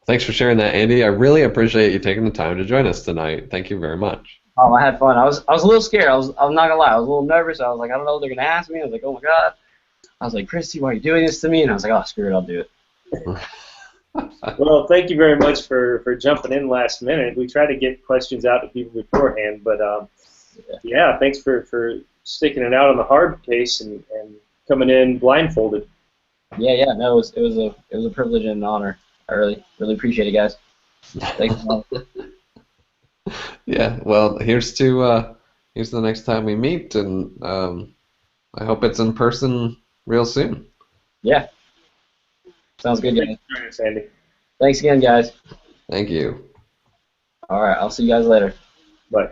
Thanks for sharing that, Andy. I really appreciate you taking the time to join us tonight. Thank you very much. Oh, I had fun. I was a little scared. I'm not gonna lie. I was a little nervous. I was like, I don't know what they're gonna ask me. I was like, oh my god. I was like, Christy, why are you doing this to me? And I was like, oh, screw it, I'll do it. Well, thank you very much for jumping in last minute. We try to get questions out to people beforehand, but yeah, thanks for sticking it out on the hard case and coming in blindfolded. Yeah. No, it was a privilege and an honor. I really appreciate it, guys. Thanks. Yeah. Well, here's the next time we meet, and I hope it's in person real soon. Yeah. Sounds good, guys. Thanks for joining us, Andy. Thanks again, guys. Thank you. All right, I'll see you guys later. Bye.